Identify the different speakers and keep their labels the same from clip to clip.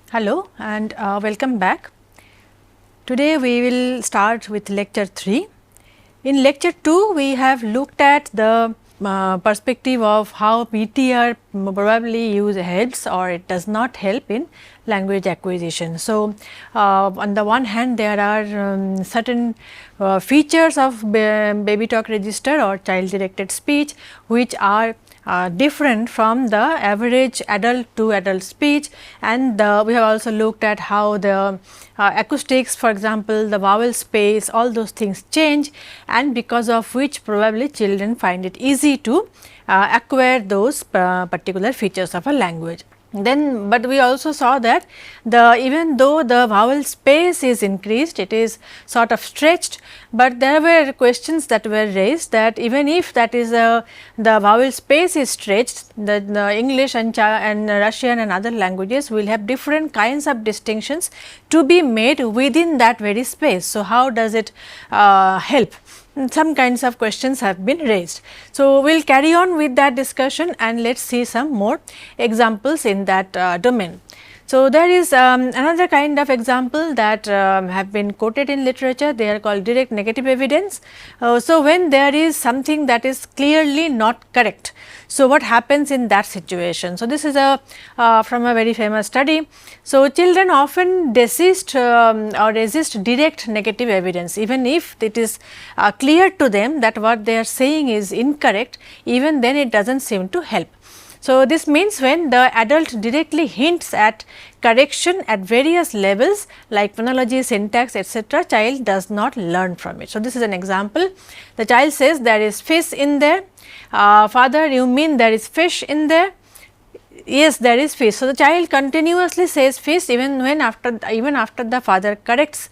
Speaker 1: Hello and welcome back. Today we will start with lecture 3. In lecture 2 we have looked at the perspective of how BTR probably helps or it does not help in language acquisition. So, on the one hand there are certain features of baby talk register or child directed speech which are different from the average adult to adult speech, and we have also looked at how the acoustics, for example, the vowel space, all those things change, and because of which probably children find it easy to acquire those particular features of a language. Then, but we also saw that even though the vowel space is increased, it is sort of stretched, but there were questions that were raised that even if that is the vowel space is stretched, the English and Russian and other languages will have different kinds of distinctions to be made within that very space. So, how does it help? Some kinds of questions have been raised. So, we will carry on with that discussion and let us see some more examples in that domain. So, there is another kind of example that have been quoted in literature, they are called direct negative evidence. So, when there is something that is clearly not correct, so what happens in that situation? So, this is from a very famous study. So, children often desist or resist direct negative evidence, even if it is clear to them that what they are saying is incorrect, even then it does not seem to help. So, this means when the adult directly hints at correction at various levels like phonology, syntax, etc., child does not learn from it. So, this is an example. The child says there is fish in there, father, you mean there is fish in there? Yes, there is fish. So, the child continuously says fish even after the father corrects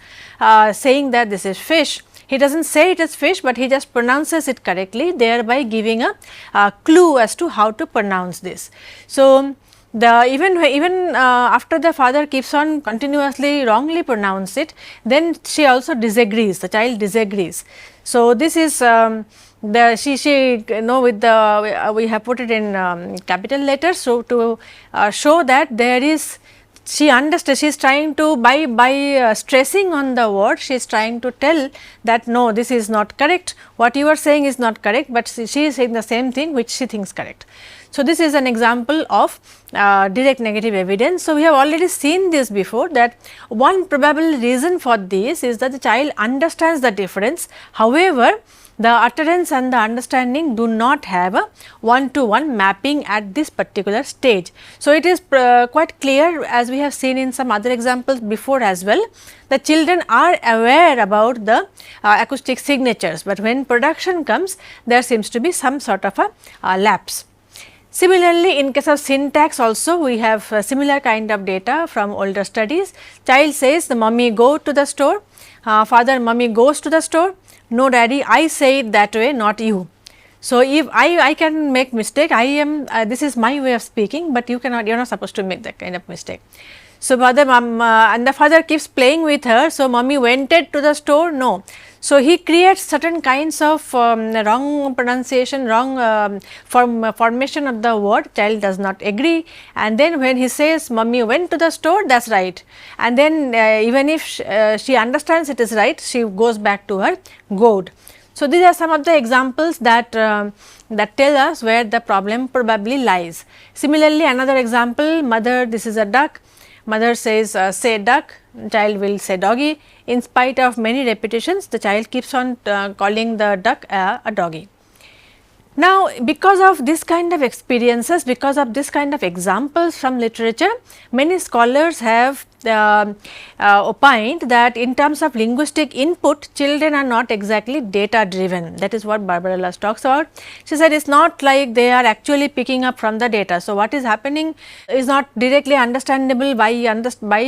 Speaker 1: saying that this is fish. He does not say it is fish, but he just pronounces it correctly, thereby giving a clue as to how to pronounce this. So, even after the father keeps on continuously wrongly pronounce it, then she also disagrees, the child disagrees. So, this is she with the we have put it in capital letters. So, to show that there is, she understands, she is trying to by stressing on the word, she is trying to tell that no, this is not correct, what you are saying is not correct, but she is saying the same thing which she thinks correct. So, this is an example of direct negative evidence. So, we have already seen this before, that one probable reason for this is that the child understands the difference. However, the utterance and the understanding do not have a one-to-one mapping at this particular stage. So, it is quite clear, as we have seen in some other examples before as well, the children are aware about the acoustic signatures, but when production comes, there seems to be some sort of a lapse. Similarly, in case of syntax also we have similar kind of data from older studies. Child says the mummy go to the store, father mummy goes to the store, no daddy, I say it that way, not you. So, if I can make mistake, I am this is my way of speaking, but you cannot, you are not supposed to make that kind of mistake. So, father and the father keeps playing with her. So, mummy went to the store, no. So, he creates certain kinds of wrong pronunciation, wrong formation of the word, child does not agree, and then when he says mummy went to the store, that is right, and then even if she understands it is right, she goes back to her goad. So, these are some of the examples that that tell us where the problem probably lies. Similarly, another example, mother, this is a duck, mother says say duck, child will say doggy. In spite of many repetitions, the child keeps on calling the duck a doggy. Now, because of this kind of experiences, because of this kind of examples from literature, many scholars have opined that in terms of linguistic input, children are not exactly data driven. That is what Barbara Luss talks about. She said it is not like they are actually picking up from the data. So, what is happening is not directly understandable by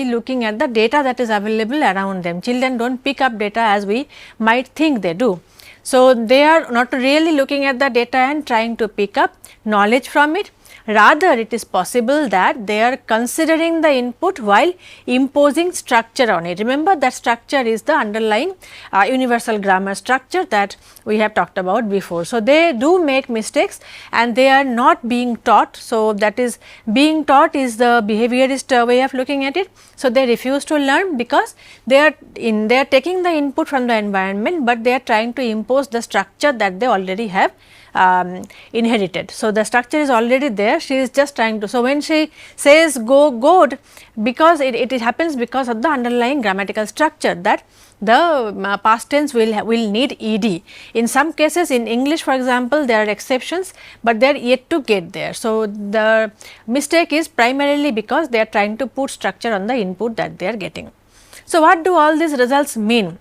Speaker 1: looking at the data that is available around them. Children do not pick up data as we might think they do. So, they are not really looking at the data and trying to pick up knowledge from it. Rather, it is possible that they are considering the input while imposing structure on it. Remember that structure is the underlying universal grammar structure that we have talked about before. So, they do make mistakes and they are not being taught. So, that is being taught is the behaviorist way of looking at it. So, they refuse to learn because they are taking the input from the environment, but they are trying to impose the structure that they already have inherited. So, the structure is already there, she is just trying to. So, when she says go good, because it happens because of the underlying grammatical structure that the past tense will need ed. In some cases in English, for example, there are exceptions, but they are yet to get there. So, the mistake is primarily because they are trying to put structure on the input that they are getting. So, what do all these results mean?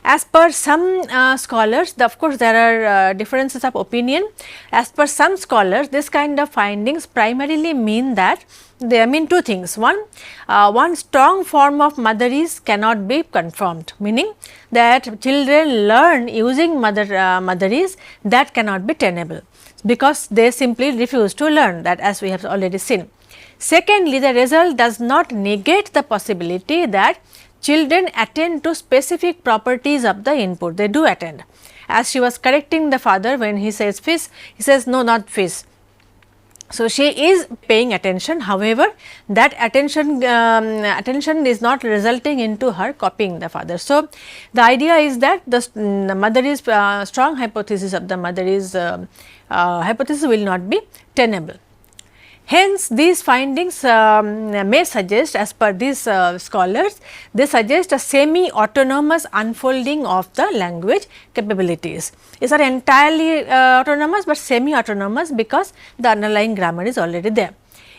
Speaker 1: As per some scholars, of course, there are differences of opinion. As per some scholars, this kind of findings primarily mean that they mean two things. One strong form of motherese cannot be confirmed, meaning that children learn using motherese that cannot be tenable, because they simply refuse to learn that, as we have already seen. Secondly, the result does not negate the possibility that children attend to specific properties of the input. They do attend. As she was correcting the father when he says fish, he says no, not fish. So, she is paying attention, however, that attention is not resulting into her copying the father. So, the idea is that the motherese strong hypothesis of the motherese hypothesis will not be tenable. Hence, these findings may suggest, as per these scholars, they suggest a semi-autonomous unfolding of the language capabilities. These are entirely autonomous, but semi-autonomous because the underlying grammar is already there.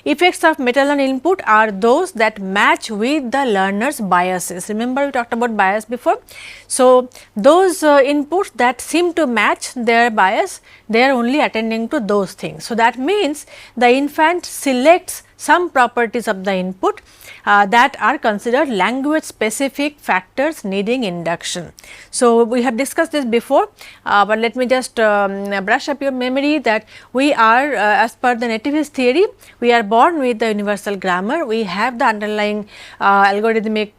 Speaker 1: Effects of meta-learned input are those that match with the learner's biases. Remember, we talked about bias before. So, those inputs that seem to match their bias, they are only attending to those things. So, that means the infant selects some properties of the input that are considered language specific factors needing induction. So, we have discussed this before, but let me just brush up your memory that we are as per the nativist theory, we are born with the universal grammar, we have the underlying algorithmic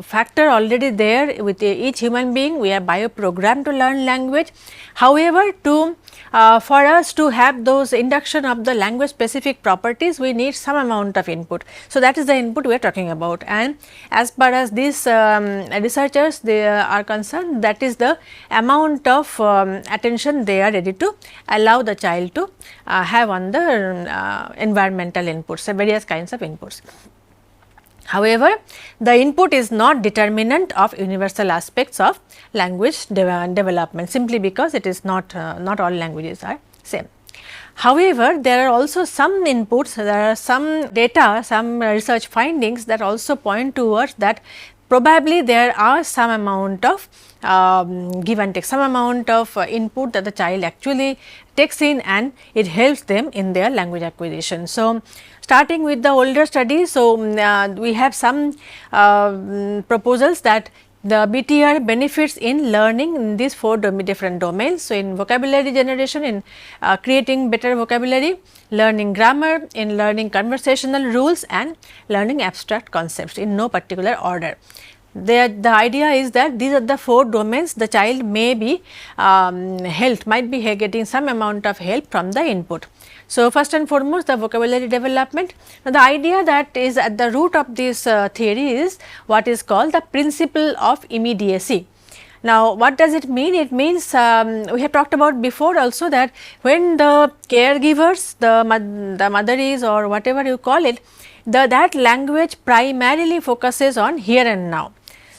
Speaker 1: factor already there with each human being, we are bio-programmed to learn language. However, for us to have those induction of the language specific properties, we need some amount of input. So, that is the input we are talking about, and as far as these researchers they are concerned, that is the amount of attention they are ready to allow the child to have on the environmental inputs, various kinds of inputs. However, the input is not determinant of universal aspects of language development, simply because it is not all languages are same. However, there are also some inputs, there are some data, some research findings that also point towards that probably there are some amount of give and take, some amount of input that the child actually takes in and it helps them in their language acquisition. So, starting with the older studies, so we have some proposals that the BTR benefits in learning in these 4 different domains. So, in vocabulary generation, in creating better vocabulary, learning grammar, in learning conversational rules and learning abstract concepts in no particular order. The idea is that these are the 4 domains the child may be helped, might be getting some amount of help from the input. So, first and foremost the vocabulary development. Now, the idea that is at the root of this theory is what is called the principle of immediacy. Now, what does it mean? It means we have talked about before also that when the caregivers, the motherese or whatever you call it, that language primarily focuses on here and now.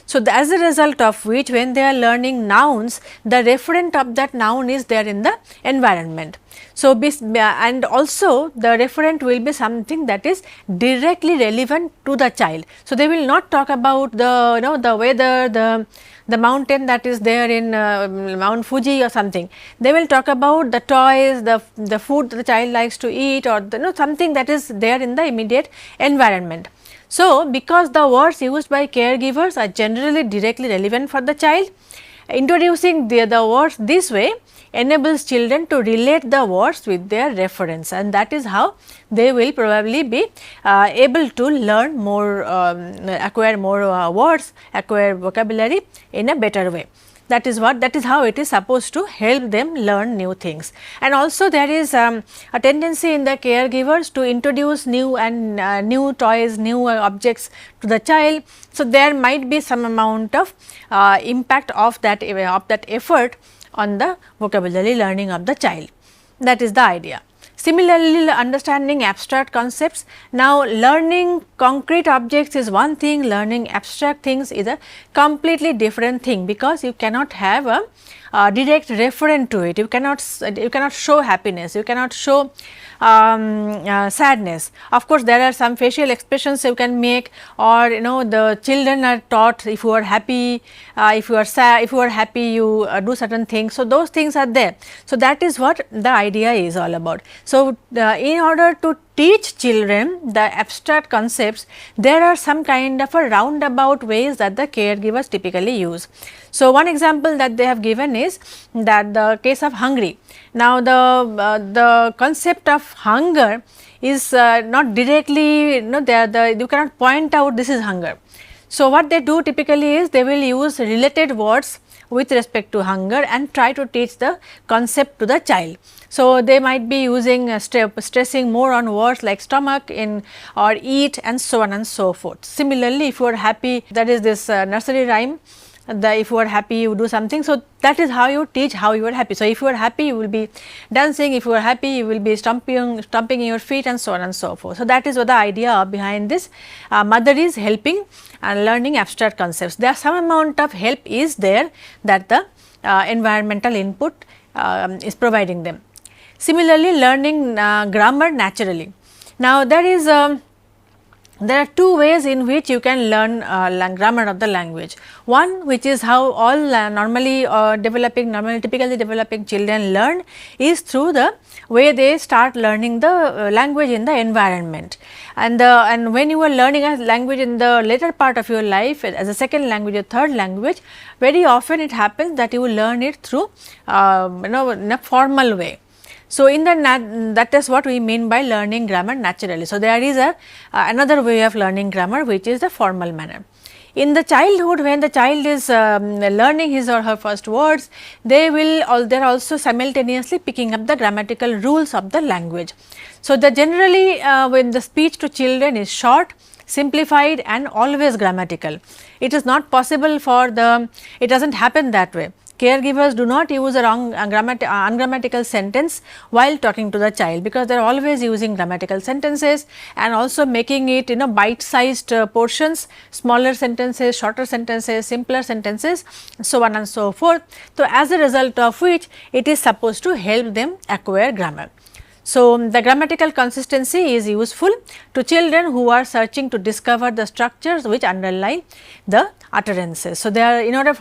Speaker 1: So, as a result of which when they are learning nouns, the referent of that noun is there in the environment. So, and also the referent will be something that is directly relevant to the child. So, they will not talk about the the weather, the mountain that is there in Mount Fuji or something. They will talk about the toys, the food the child likes to eat, or something that is there in the immediate environment. So, because the words used by caregivers are generally directly relevant for the child, introducing the words this way enables children to relate the words with their reference, and that is how they will probably be able to learn more, acquire more words, acquire vocabulary in a better way. That is how it is supposed to help them learn new things. And also there is a tendency in the caregivers to introduce new and new toys, new objects to the child. So, there might be some amount of impact of that effort on the vocabulary learning of the child. That is the idea. Similarly, understanding abstract concepts. Now, learning concrete objects is one thing, learning abstract things is a completely different thing, because you cannot have a direct referent to it. You cannot show happiness, you cannot show sadness. Of course, there are some facial expressions you can make, or the children are taught, if you are happy, if you are sad, if you are happy, you do certain things. So, those things are there. So, that is what the idea is all about. So, in order to teach children the abstract concepts, there are some kind of a roundabout ways that the caregivers typically use. So, one example that they have given is that the case of hungry. Now, the concept of hunger is not directly, you cannot point out this is hunger. So, what they do typically is they will use related words with respect to hunger and try to teach the concept to the child. So, they might be using stressing more on words like stomach or eat and so on and so forth. Similarly, if you are happy, that is this nursery rhyme, if you are happy you do something. So, that is how you teach how you are happy. So, if you are happy you will be dancing, if you are happy you will be stomping in your feet and so on and so forth. So, that is what the idea behind this mother is helping and learning abstract concepts. There some amount of help is there that the environmental input is providing them. Similarly, learning grammar naturally. Now, there are two ways in which you can learn grammar of the language. One, which is how all typically developing children learn, is through the way they start learning the language in the environment. And when you are learning a language in the later part of your life as a second language or third language, very often it happens that you will learn it through in a formal way. So, in that is what we mean by learning grammar naturally. So, there is another way of learning grammar, which is the formal manner. In the childhood, when the child is learning his or her first words, they are also simultaneously picking up the grammatical rules of the language. So, generally when the speech to children is short, simplified and always grammatical, it is not possible for it does not happen that way. Caregivers do not use a ungrammatical sentence while talking to the child, because they are always using grammatical sentences and also making it bite sized portions, smaller sentences, shorter sentences, simpler sentences, so on and so forth. So, as a result of which it is supposed to help them acquire grammar. So, the grammatical consistency is useful to children who are searching to discover the structures which underlie the utterances. So, they are in order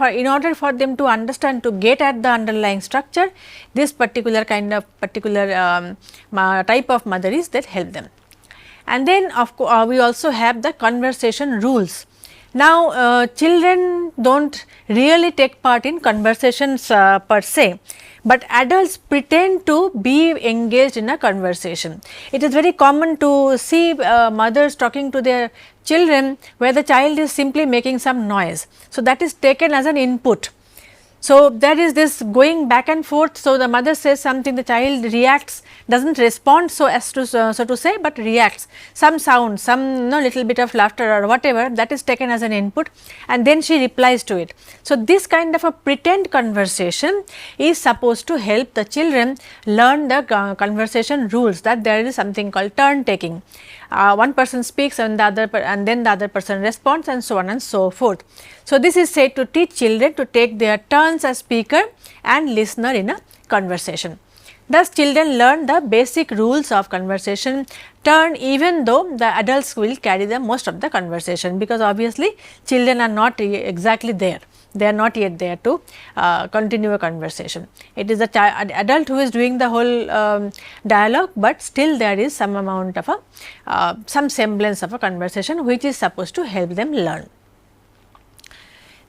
Speaker 1: for them to understand, to get at the underlying structure, this particular type of motherese that help them. And then we also have the conversation rules. Now, children do not really take part in conversations per se, but adults pretend to be engaged in a conversation. It is very common to see mothers talking to their children where the child is simply making some noise. So, that is taken as an input. So, there is this going back and forth. So, the mother says something, the child reacts, does not respond so to say, but reacts, some sound, some little bit of laughter or whatever, that is taken as an input, and then she replies to it. So, this kind of a pretend conversation is supposed to help the children learn the conversation rules, that there is something called turn taking. One person speaks and then the other person responds, and so on and so forth. So, this is said to teach children to take their turns as speaker and listener in a conversation. Thus, children learn the basic rules of conversation turn, even though the adults will carry the most of the conversation, because obviously children are not exactly there. They are not yet there to continue a conversation. It is the adult who is doing the whole dialogue, but still there is some amount of some semblance of a conversation which is supposed to help them learn.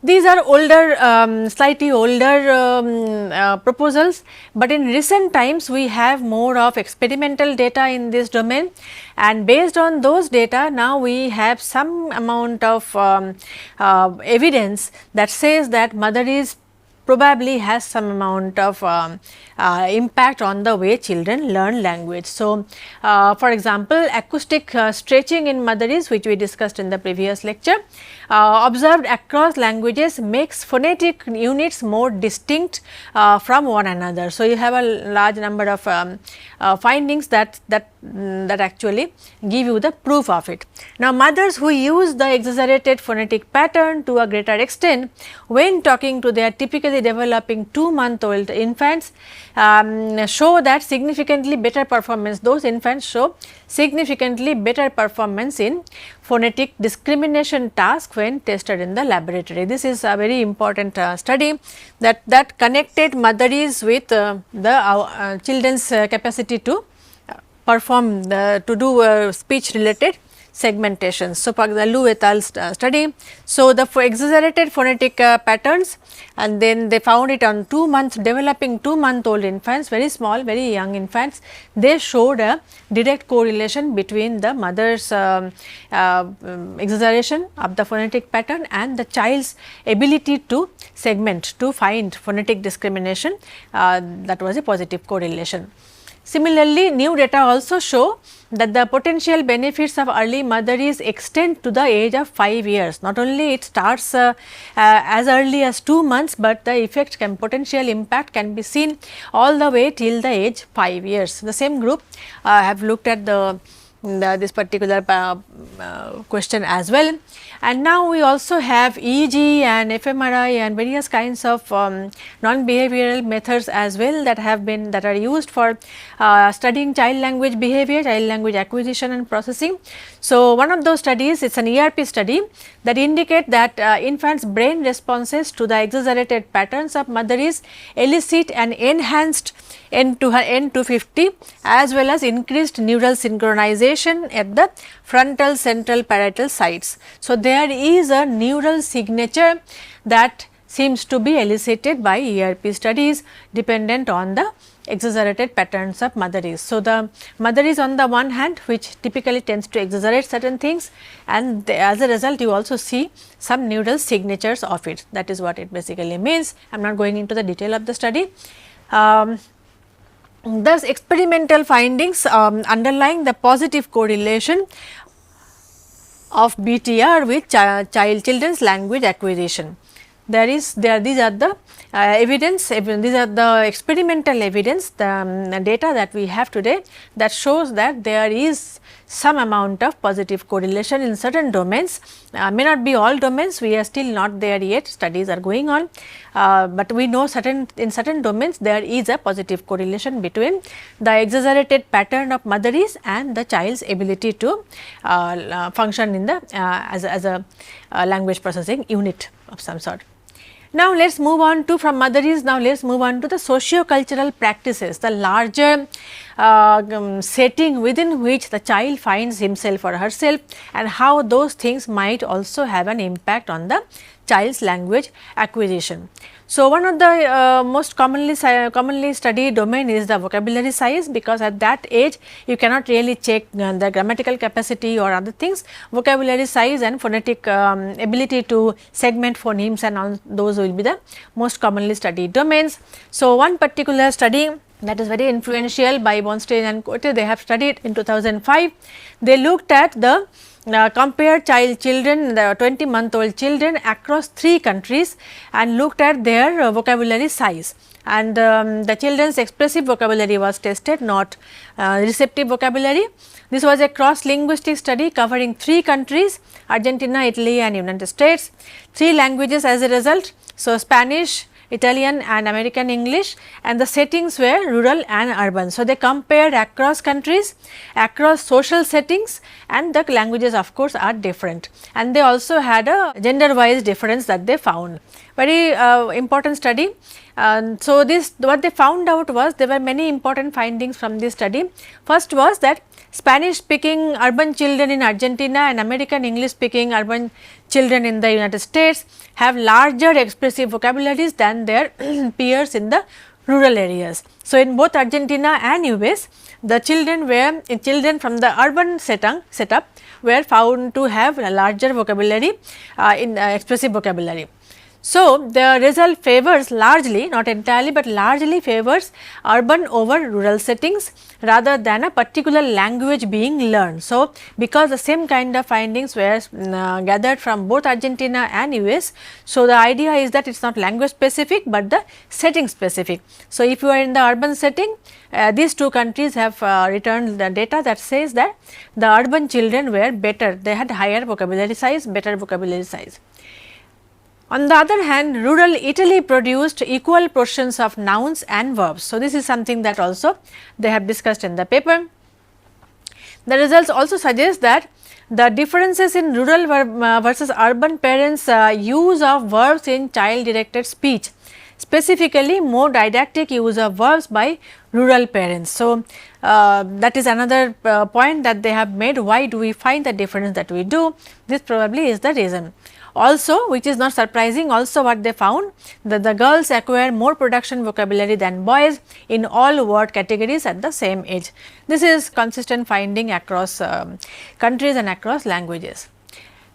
Speaker 1: These are older, slightly older proposals, but in recent times we have more of experimental data in this domain, and based on those data now we have some amount of evidence that says that motherese probably has some amount of impact on the way children learn language. So, for example, acoustic stretching in motherese, which we discussed in the previous lecture, observed across languages makes phonetic units more distinct from one another. So, you have a large number of findings that actually give you the proof of it. Now, mothers who use the exaggerated phonetic pattern to a greater extent when talking to their typically developing 2-month-old infants show that significantly better performance. Those infants show significantly better performance in phonetic discrimination task when tested in the laboratory. This is a very important study that connected motherese with the children's capacity to perform to do speech related segmentation. So, the Lu et al. Study. So, the exaggerated phonetic patterns, and then they found it on 2 months developing 2-month-old infants, very small, very young infants. They showed a direct correlation between the mother's exaggeration of the phonetic pattern and the child's ability to segment, to find phonetic discrimination. That was a positive correlation. Similarly, new data also show that the potential benefits of early motherese extend to the age of 5 years. Not only it starts as early as 2 months, but the effect potential impact can be seen all the way till the age 5 years. The same group have looked at this particular question as well. And now we also have EEG and fMRI and various kinds of non-behavioral methods as well that are used for studying child language behavior, child language acquisition and processing. So, one of those studies is an ERP study that indicate that infants' brain responses to the exaggerated patterns of motherese elicit an enhanced N to 50 as well as increased neural synchronization at the frontal central parietal sites. So, there is a neural signature that seems to be elicited by ERP studies dependent on the exaggerated patterns of motherese. So, the motherese on the one hand, which typically tends to exaggerate certain things, and as a result you also see some neural signatures of it. That is what it basically means. I am not going into the detail of the study. Thus, experimental findings underlying the positive correlation of BTR with children's language acquisition. These are the evidence, these are the experimental evidence, the data that we have today that shows that there is some amount of positive correlation in certain domains, may not be all domains, we are still not there yet, studies are going on, but we know in certain domains there is a positive correlation between the exaggerated pattern of motherese and the child's ability to function in the as a language processing unit of some sort. Now, let us move on to from motherese, now let us move on to the socio-cultural practices, the larger setting within which the child finds himself or herself, and how those things might also have an impact on the child's language acquisition. So, one of the most commonly studied domain is the vocabulary size, because at that age you cannot really check the grammatical capacity or other things. Vocabulary size and phonetic ability to segment phonemes and all those will be the most commonly studied domains. So, one particular study that is very influential by Bernstein and Cote, they have studied in 2005. They looked at the compared children, the 20-month-old children across 3 countries and looked at their vocabulary size, and the children's expressive vocabulary was tested, not receptive vocabulary. This was a cross linguistic study covering 3 countries, Argentina, Italy and United States, 3 languages as a result. So, Spanish, Italian and American English, and the settings were rural and urban. So, they compared across countries, across social settings, and the languages of course are different, and they also had a gender wise difference that they found. Very important study. So, this what they found out was there were many important findings from this study. First was that Spanish speaking urban children in Argentina and American English speaking urban children in the United States have larger expressive vocabularies than their peers in the rural areas. So, in both Argentina and US, the children from the urban setup were found to have a larger vocabulary in expressive vocabulary. So, the result favors largely, not entirely, but largely favors urban over rural settings rather than a particular language being learned. So, because the same kind of findings were gathered from both Argentina and US. So, the idea is that it is not language specific, but the setting specific. So, if you are in the urban setting, these two countries have returned the data that says that the urban children were better, they had higher vocabulary size, better vocabulary size. On the other hand, rural Italy produced equal portions of nouns and verbs. So, this is something that also they have discussed in the paper. The results also suggest that the differences in rural versus urban parents' use of verbs in child directed speech, specifically more didactic use of verbs by rural parents. So, that is another point that they have made. Why do we find the difference that we do? This probably is the reason. Also, which is not surprising, also what they found that the girls acquire more production vocabulary than boys in all word categories at the same age. This is consistent finding across countries and across languages.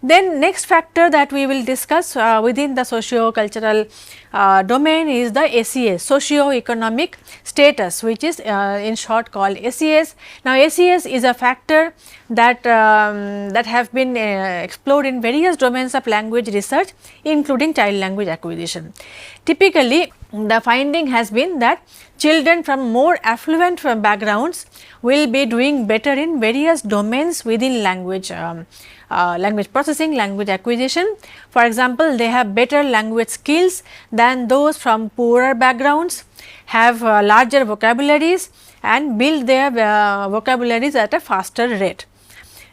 Speaker 1: Then next factor that we will discuss within the socio-cultural domain is the SES, socio-economic status, which is in short called SES. Now, SES is a factor that that have been explored in various domains of language research, including child language acquisition. Typically, the finding has been that children from more affluent backgrounds will be doing better in various domains within language language processing, language acquisition. For example, they have better language skills than those from poorer backgrounds, have larger vocabularies and build their vocabularies at a faster rate.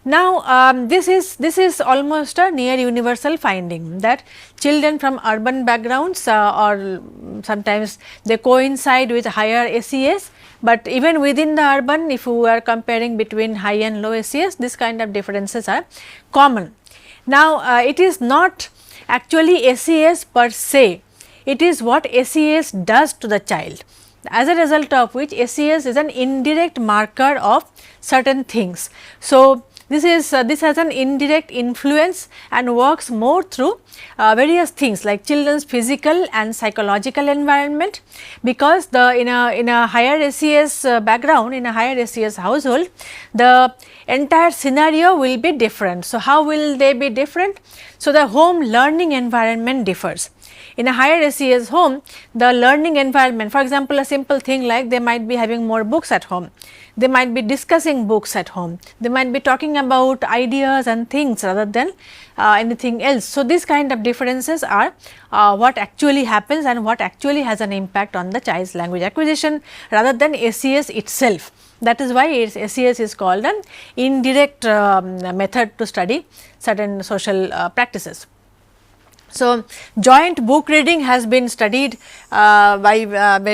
Speaker 1: Now, this is almost a near universal finding that children from urban backgrounds or sometimes they coincide with higher SES, but even within the urban, if you are comparing between high and low SES, this kind of differences are common. Now, it is not actually SES per se, it is what SES does to the child, as a result of which SES is an indirect marker of certain things. So, this has an indirect influence and works more through various things like children's physical and psychological environment, because in a higher SES background, in a higher SES household, the entire scenario will be different. So, how will they be different? So, the home learning environment differs. In a higher SES home, the learning environment, for example, a simple thing like they might be having more books at home, they might be discussing books at home, they might be talking about ideas and things rather than anything else. So, this kind of differences are what actually happens and what actually has an impact on the child's language acquisition rather than SES itself. That is why SES is called an indirect method to study certain social practices. So, joint book reading has been studied by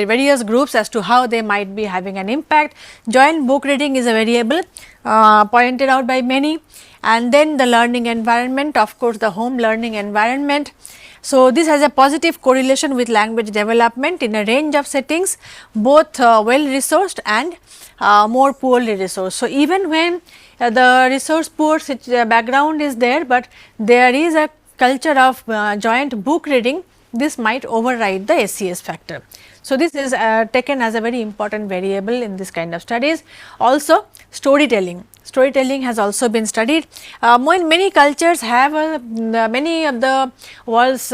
Speaker 1: various groups as to how they might be having an impact. Joint book reading is a variable pointed out by many, and then the learning environment, of course, the home learning environment. So, this has a positive correlation with language development in a range of settings, both well resourced and more poorly resourced. So, even when the resource poor background is there, but there is a culture of joint book reading, this might override the SES factor. So, this is taken as a very important variable in this kind of studies. Also, storytelling. Storytelling has also been studied. Many cultures have many of the world's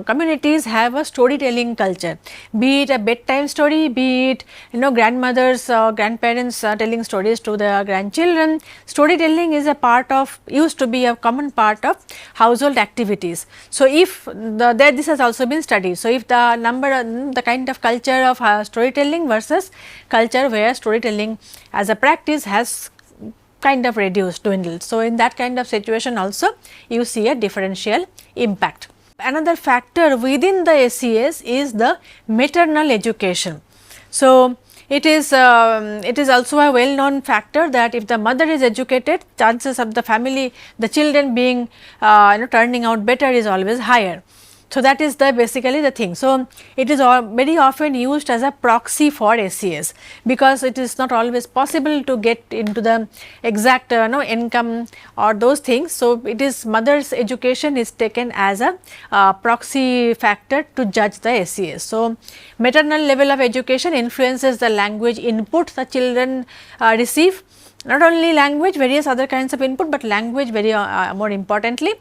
Speaker 1: communities have a storytelling culture, be it a bedtime story, be it grandmothers or grandparents telling stories to the grandchildren. Storytelling is a part of, used to be a common part of household activities. So, if this has also been studied. So, if the kind of culture of storytelling versus culture where storytelling as a practice has kind of reduced, dwindled. So, in that kind of situation also you see a differential impact. Another factor within the SES is the maternal education. So, it is also a well known factor that if the mother is educated, chances of the family, the children being turning out better is always higher. So, that is the basically the thing. So, it is very often used as a proxy for SES, because it is not always possible to get into the exact income or those things. So, it is mother's education is taken as a proxy factor to judge the SES. So, maternal level of education influences the language input the children receive. Not only language, various other kinds of input, but language very more importantly.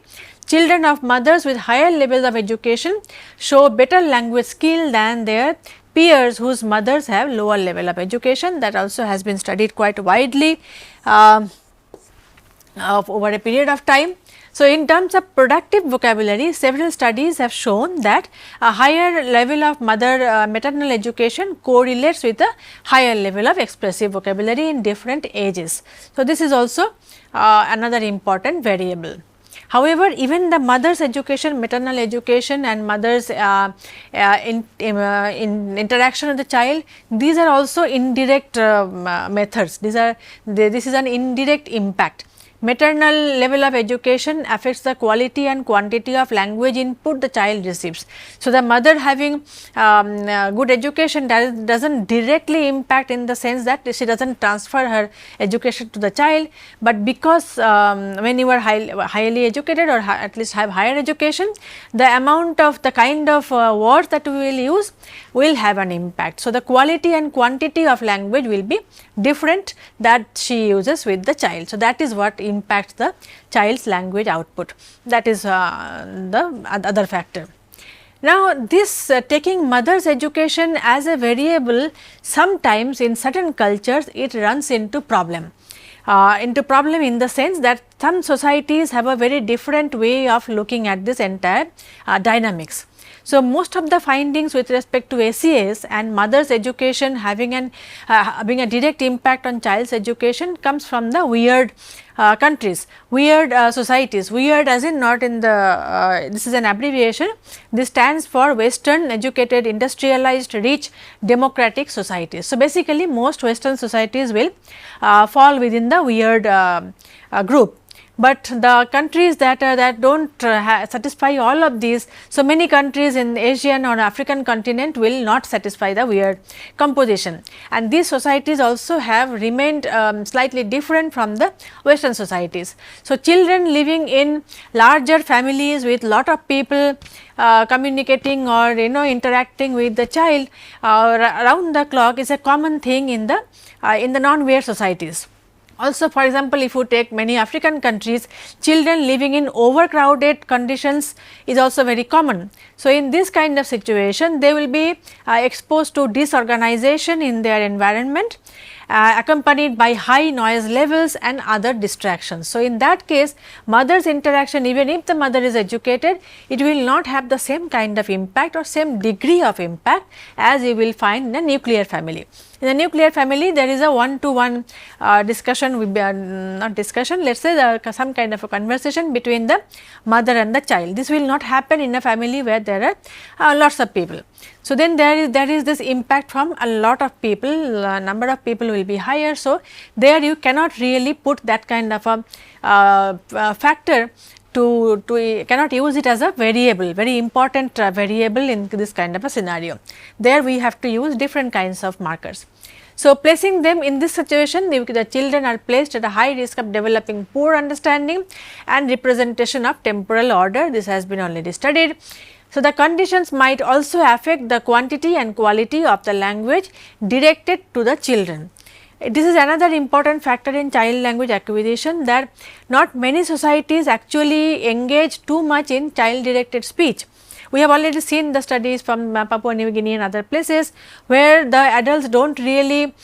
Speaker 1: Children of mothers with higher levels of education show better language skill than their peers whose mothers have lower level of education. That also has been studied quite widely over a period of time. So, in terms of productive vocabulary, several studies have shown that a higher level of maternal education correlates with a higher level of expressive vocabulary in different ages. So, this is also another important variable. However, even the mother's education, maternal education and mother's interaction with the child, these are also indirect methods. This is an indirect impact. Maternal level of education affects the quality and quantity of language input the child receives. So, the mother having good education does not directly impact in the sense that she does not transfer her education to the child, but because when you are highly educated or at least have higher education, the amount of the kind of words that we will use will have an impact. So, the quality and quantity of language will be different that she uses with the child. So, that is what impacts the child's language output. That is the other factor. Now, this taking mother's education as a variable, sometimes in certain cultures it runs into problem. In the sense that some societies have a very different way of looking at this entire dynamics. So, most of the findings with respect to SES and mother's education having a direct impact on child's education comes from the weird countries, weird societies. Weird as in not in the this is an abbreviation. This stands for Western educated, industrialized, rich, democratic societies. So, basically most Western societies will fall within the weird group. But the countries that do not satisfy all of these, so many countries in the Asian or African continent will not satisfy the weird composition, and these societies also have remained slightly different from the Western societies. So, children living in larger families with lot of people communicating or interacting with the child around the clock is a common thing in the non-weird societies. Also, for example, if you take many African countries, children living in overcrowded conditions is also very common. So, in this kind of situation, they will be exposed to disorganization in their environment, accompanied by high noise levels and other distractions. So, in that case, mother's interaction, even if the mother is educated, it will not have the same kind of impact or same degree of impact as you will find in a nuclear family. In a nuclear family, there is a one-to-one discussion, not discussion, let us say some kind of a conversation between the mother and the child. This will not happen in a family where there are lots of people. So, then there is this impact from a lot of people, number of people will be higher. So, there you cannot really put that kind of a factor to cannot use it as a variable, very important variable in this kind of a scenario. There we have to use different kinds of markers. So, placing them in this situation, the children are placed at a high risk of developing poor understanding and representation of temporal order. This has been already studied. So, the conditions might also affect the quantity and quality of the language directed to the children. This is another important factor in child language acquisition, that not many societies actually engage too much in child directed speech. We have already seen the studies from Papua New Guinea and other places where the adults do not really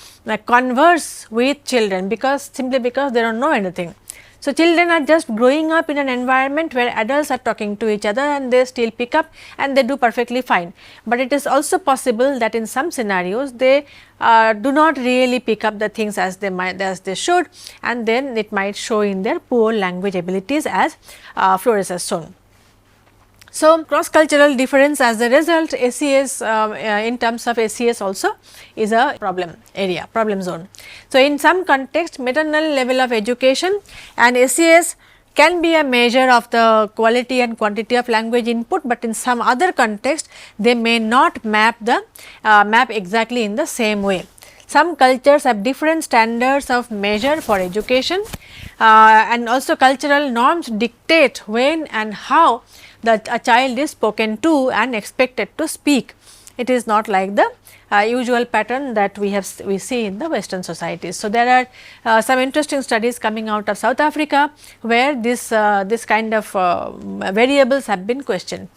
Speaker 1: converse with children simply because they do not know anything. So, children are just growing up in an environment where adults are talking to each other and they still pick up and they do perfectly fine. But it is also possible that in some scenarios they do not really pick up the things as they should, and then it might show in their poor language abilities as Flores has shown. So, cross cultural difference as a result, SES in terms of SES also is a problem area, problem zone. So, in some context maternal level of education and SES can be a measure of the quality and quantity of language input, but in some other context they may not map the map exactly in the same way. Some cultures have different standards of measure for education and also cultural norms dictate when and how that a child is spoken to and expected to speak. It is not like the usual pattern that we see in the Western societies. So, there are some interesting studies coming out of South Africa, where this kind of variables have been questioned.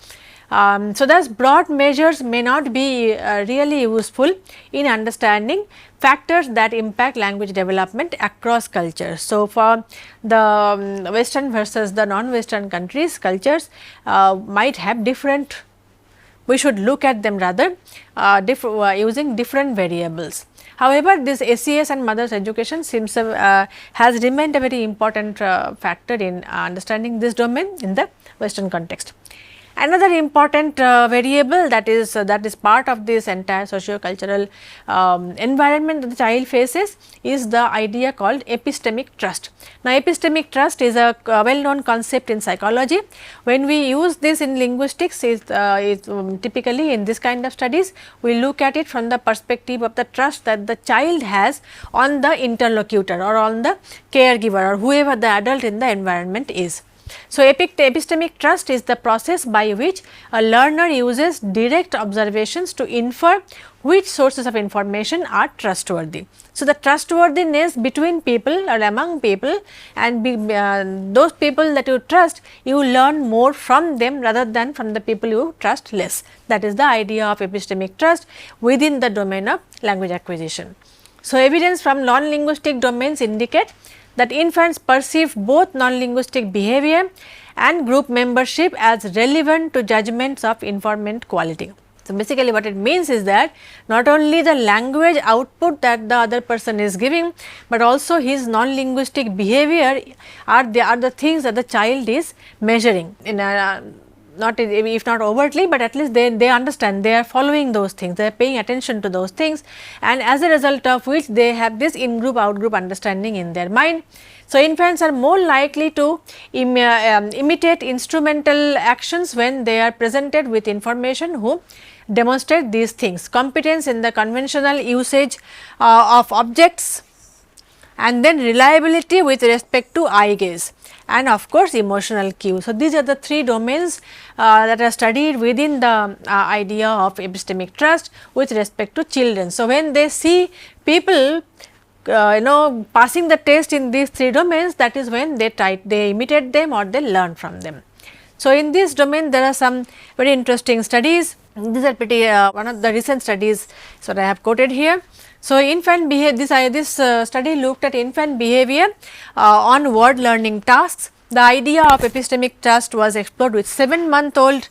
Speaker 1: So, thus broad measures may not be really useful in understanding factors that impact language development across cultures. So, for the Western versus the non-Western countries, cultures might have different, we should look at them rather using different variables. However, this SES and mothers education seems has remained a very important factor in understanding this domain in the Western context. Another important variable that is part of this entire socio-cultural environment that the child faces is the idea called epistemic trust. Now, epistemic trust is a well known concept in psychology. When we use this in linguistics, typically in this kind of studies, we look at it from the perspective of the trust that the child has on the interlocutor or on the caregiver or whoever the adult in the environment is. So, epistemic trust is the process by which a learner uses direct observations to infer which sources of information are trustworthy. So, the trustworthiness between people or among people and those people that you trust, you learn more from them rather than from the people you trust less. That is the idea of epistemic trust within the domain of language acquisition. So, evidence from non-linguistic domains indicate that infants perceive both non-linguistic behavior and group membership as relevant to judgments of informant quality. So, basically what it means is that not only the language output that the other person is giving, but also his non-linguistic behavior are the things that the child is measuring in a not if not overtly, but at least they understand, they are following those things, they are paying attention to those things, and as a result of which they have this in group out group understanding in their mind. So, infants are more likely to imitate instrumental actions when they are presented with information who demonstrate these things: competence in the conventional usage of objects, and then reliability with respect to eye gaze, and of course, emotional cue. So, these are the three domains that are studied within the idea of epistemic trust with respect to children. So, when they see people passing the test in these three domains, that is when they imitate them or they learn from them. So, in this domain there are some very interesting studies. These are pretty one of the recent studies, so I have quoted here. So, infant behavior, this study looked at infant behavior on word learning tasks. The idea of epistemic trust was explored with 7-month-old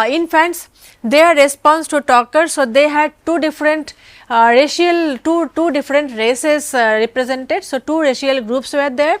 Speaker 1: infants, their response to talkers. So, they had two different two different races represented. So, two racial groups were there,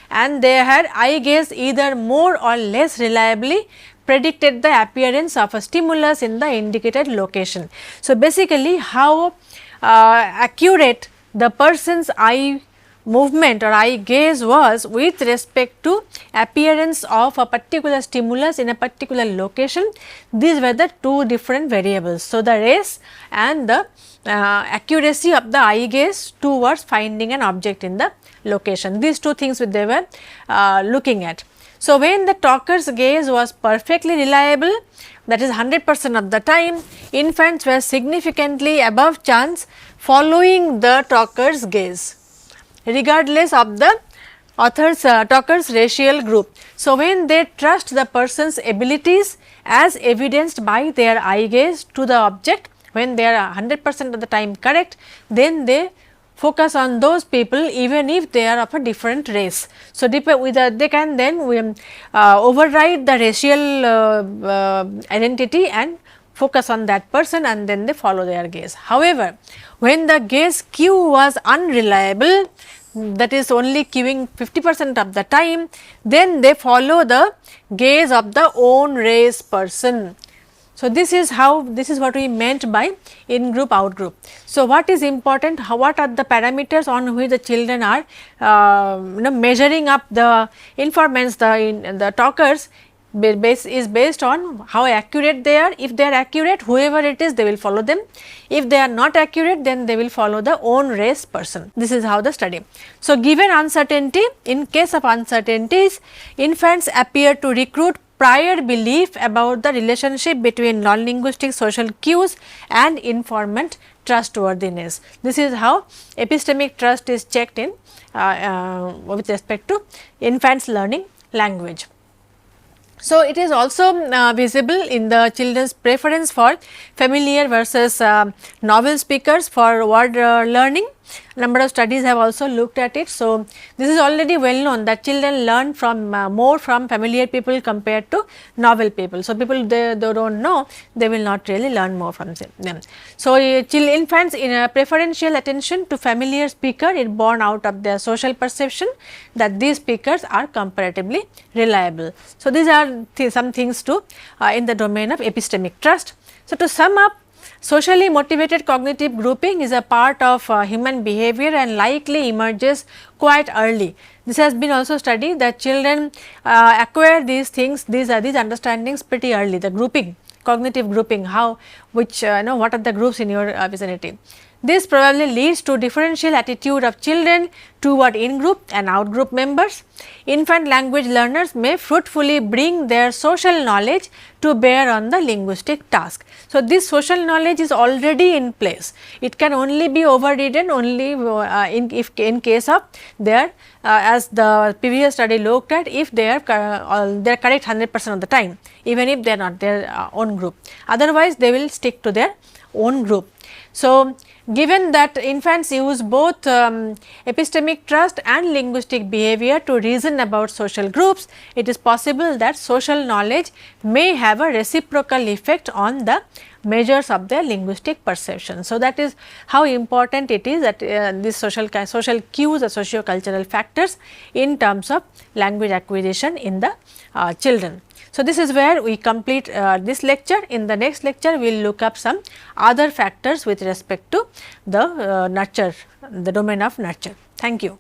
Speaker 1: and they had eye gaze either more or less reliably predicted the appearance of a stimulus in the indicated location. So, basically how accurate the person's eye movement or eye gaze was with respect to appearance of a particular stimulus in a particular location. These were the two different variables. So, the race and the accuracy of the eye gaze towards finding an object in the location. These two things they were looking at. So, when the talker's gaze was perfectly reliable, that is 100% of the time, infants were significantly above chance following the talker's gaze, regardless of the talker's racial group. So, when they trust the person's abilities as evidenced by their eye gaze to the object, when they are 100% of the time correct, then they focus on those people even if they are of a different race. So, they can then override the racial identity and focus on that person, and then they follow their gaze. However, when the gaze cue was unreliable, that is only queuing 50% of the time, then they follow the gaze of the own race person. So, this is what we meant by in group out group. So, what is important, what are the parameters on which the children are measuring up the informants, the talkers is based on how accurate they are. If they are accurate, whoever it is, they will follow them. If they are not accurate, then they will follow the own race person. This is how the study. So, given uncertainty, in case of uncertainties, infants appear to recruit prior belief about the relationship between non-linguistic social cues and informant trustworthiness. This is how epistemic trust is checked in with respect to infants learning language. So, it is also visible in the children's preference for familiar versus novel speakers for word learning. Number of studies have also looked at it. So, this is already well known that children learn from more from familiar people compared to novel people. So, people they do not know, they will not really learn more from them. So, infants in a preferential attention to familiar speaker is born out of their social perception that these speakers are comparatively reliable. So, these are some things to in the domain of epistemic trust. So, to sum up, socially motivated cognitive grouping is a part of human behavior and likely emerges quite early. This has been also studied that children acquire these things, these understandings pretty early, the grouping, cognitive grouping, how, which what are the groups in your vicinity. This probably leads to differential attitude of children toward in-group and out-group members. Infant language learners may fruitfully bring their social knowledge to bear on the linguistic task. So, this social knowledge is already in place. It can only be overridden only in case of their as the previous study looked at, if they are correct 100% of the time, even if they are not their own group. Otherwise, they will stick to their own group. So, given that infants use both epistemic trust and linguistic behavior to reason about social groups, it is possible that social knowledge may have a reciprocal effect on the measures of their linguistic perception. So, that is how important it is that these social cues or socio-cultural factors in terms of language acquisition in the children. So, this is where we complete this lecture. In the next lecture, we will look up some other factors with respect to the nurture, the domain of nurture. Thank you.